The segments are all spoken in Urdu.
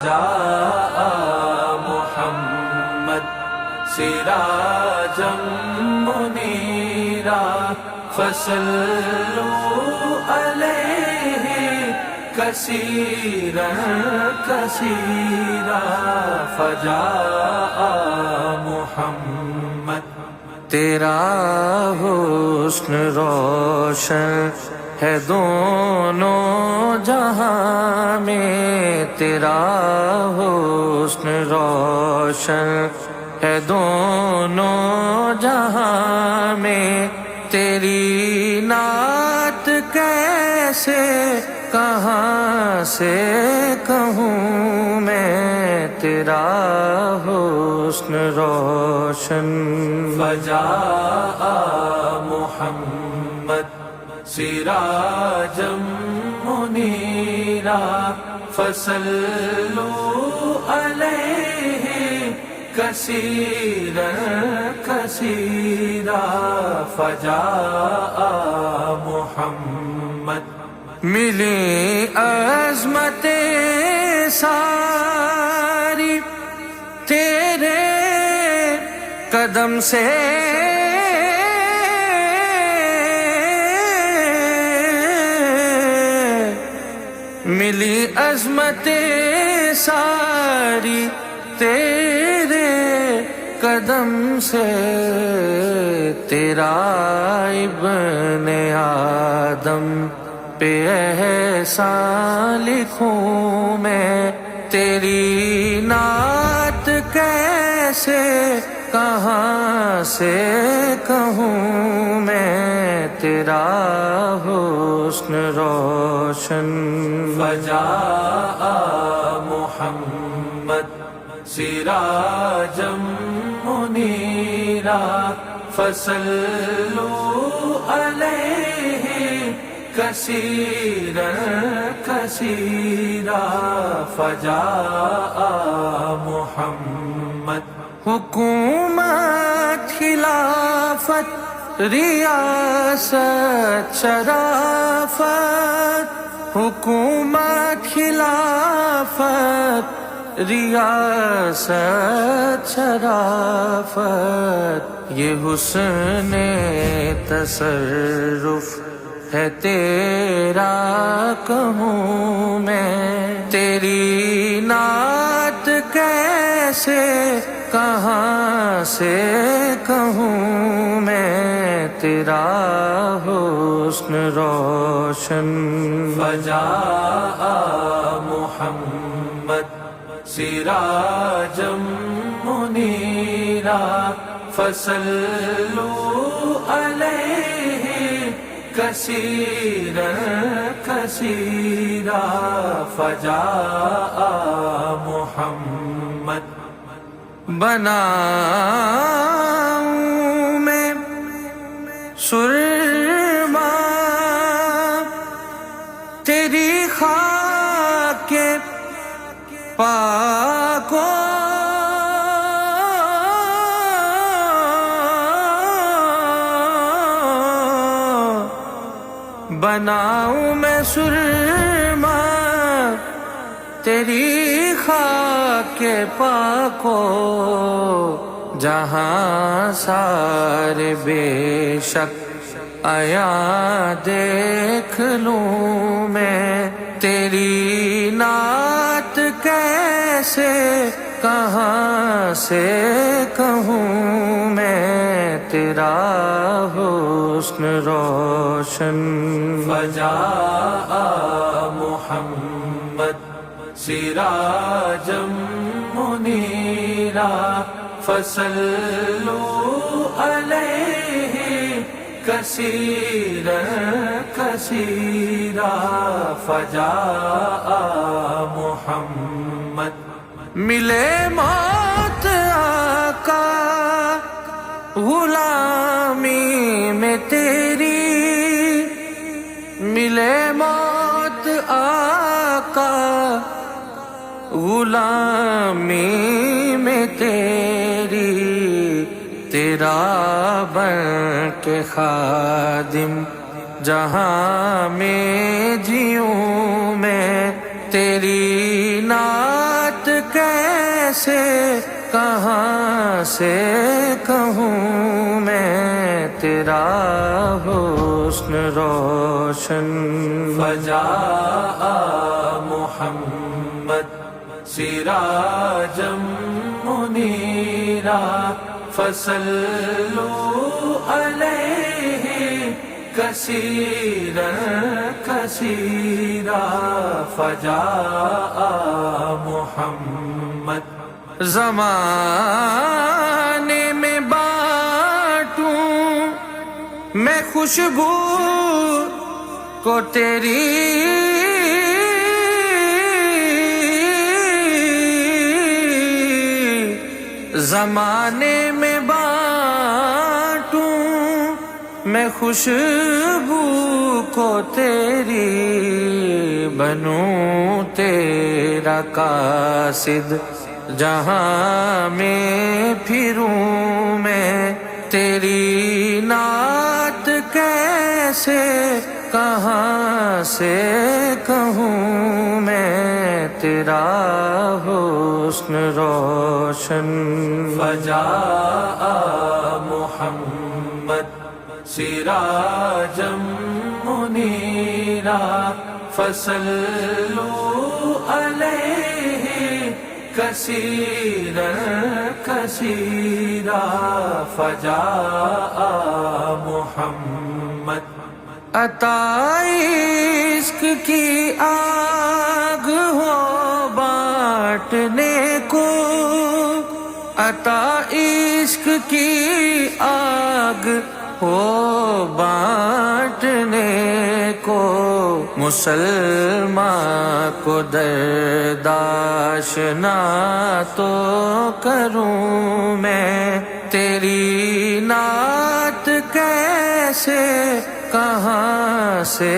جاء محمد سراجا منيرا فصلوا عليه كثيرا كثيرا فجاء محمد تیرا حسن روشن ہے دونوں جہاں میں، تیرا حسن روشن ہے دونوں جہاں میں، تیری نعت کیسے کہاں سے کہوں میں، تیرا حسن روشن فجاء محمد سراجا منيرا فصلوا عليه كثيرا كثيرا فجاء محمد ملی عظمت ساری تیرے قدم سے، ملی عظمت ساری تیرے قدم سے، تیرا ابن آدم پہ احسان لکھوں میں، تیری نعت کیسے کہاں سے کہوں میں، تیرا حسن روشن فجاء محمد سراجا منيرا فصلوا عليه كثيرا كثيرا فجاء محمد حکومت خلافت ریاست شرافت، حکومت خلافت ریاست شرافت، یہ حسن تصرف ہے تیرا کہوں میں، تیری نعت کیسے کہاں سے کہوں میں، تیرا حسن روشن فجاء محمد سراجا منيرا فصلوا عليه كثيرا كثيرا فجاء محمد بناؤں میں سرما تیری خاک کے پاکوں، بناؤں میں سرما تیری خاک کے پاکوں، جہاں سارے بے شک آیا دیکھ لوں میں، تیری نعت کیسے کہاں سے کہوں میں، تیرا حسن روشن فجاء محمد سراجا منيرا فصلوا عليه كثيرا كثيرا فجاء محمد ملے موت آقا غلامی میں تیری، ملے موت آقا غلامی میں تیری، تیرا بن کے خادم جہاں میں جیوں میں، تیری نعت کیسے کہاں سے کہوں میں تیرا حسن روشن فجاء محمد سراجا منیرا فصلوا علیہ کثیرا کثیرا فجاء محمد زمانے میں بانٹوں میں خوشبو کو تیری زمانے میں بانٹوں میں خوشبو کو تیری بنوں تیرا قاصد جہاں میں پھروں میں تیری نعت کیسے کہاں سے کہوں میں تیرا حسن روشن فجاء محمد سراجا منیرا فصلوا علیہ کثیرا کثیرا فجاء محمد عطا عشق کی آگ ہو بانٹنے کو عطا عشق کی آگ ہو بانٹنے کو مسلمان کو درد آشنا تو کروں میں تیری نعت کیسے کہاں سے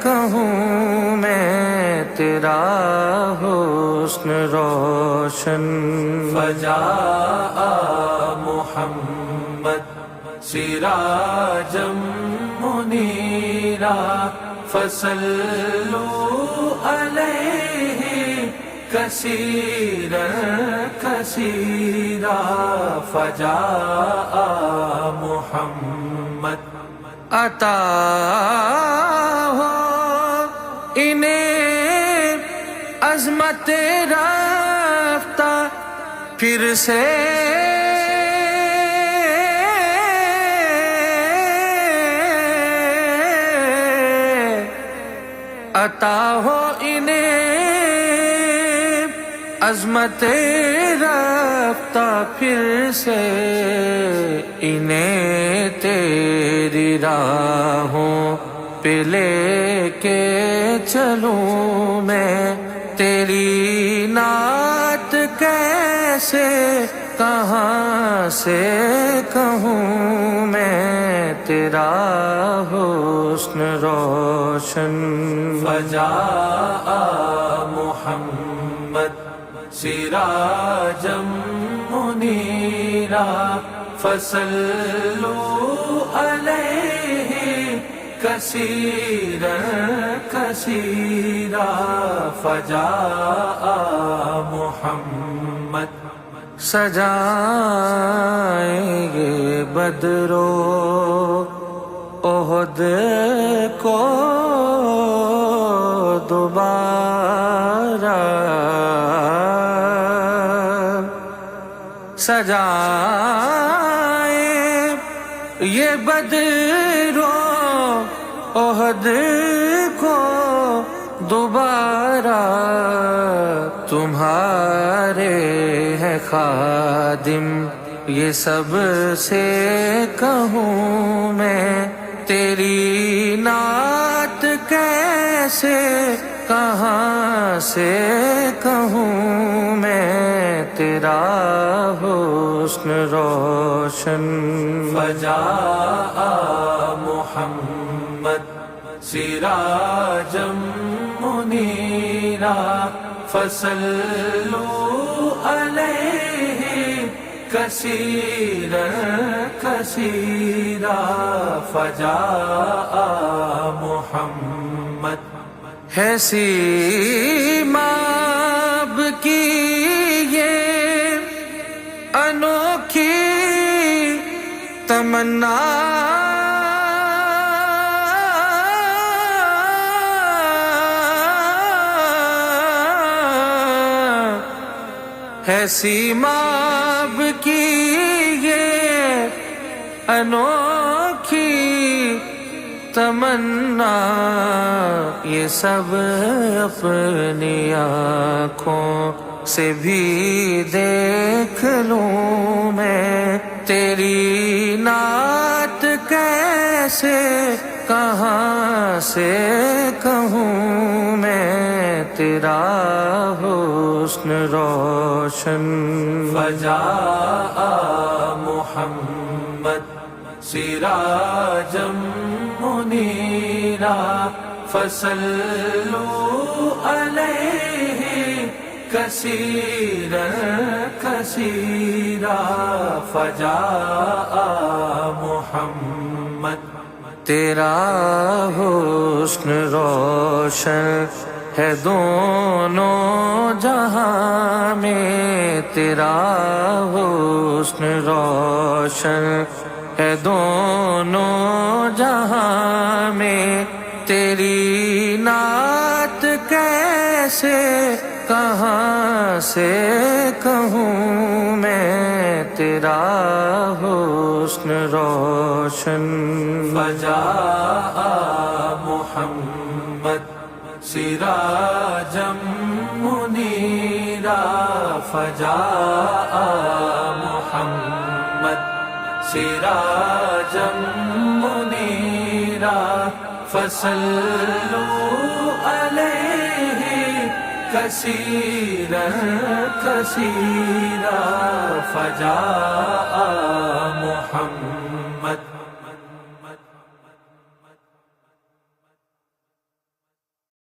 کہوں میں تیرا حسن روشن فجاء محمد سراجا منیرا فصلوا علیہ کثیرا کثیرا فجاء محمد عطا ہو انہیں عظمت رفتہ پھر سے عطا ہو انہیں عظمت رفتہ پھر سے انہیں تیری راہوں پہ لے کے چلوں میں تیری نعت کیسے کہاں سے کہوں میں تیرا حسن روشن فجاء محمد سراجا منیرا فصلوا علیہ کثیرا کثیرا فجاء محمد سجائیں گے بدر و احد کو دوبارہ سجائیں یہ بدر و احد کو دوبارہ تمہارے ہیں خادم یہ سب سے کہوں میں تیری نعت کیسے کہاں سے کہوں میں تیرا حسن روشن فجاء محمد سراجا منیرا فصلوا علیہ کثیرا کثیرا فجاء محمد ہے سیماب کی تمنا ہے سیماب کی یہ انوکھی تمنا، یہ سب اپنی آنکھوں سے بھی دیکھ لوں میں، تیری نعت کیسے کہاں سے کہوں میں، تیرا حسن روشن فجاء محمد سراجا منیرا فصلوا علیہ کثیرا کثیرا فجاء محمد، تیرا حسن روشن ہے دونوں جہاں میں، تیرا حسن روشن ہے دونوں جہاں میں، تیری نعت کیسے کہاں سے کہوں میں، تیرا حسن روشن فجاء محمد سراجا منیرا فجاء محمد سراجا منیرا فصلوا علیہ کثیرا کثیرا فجاء محمد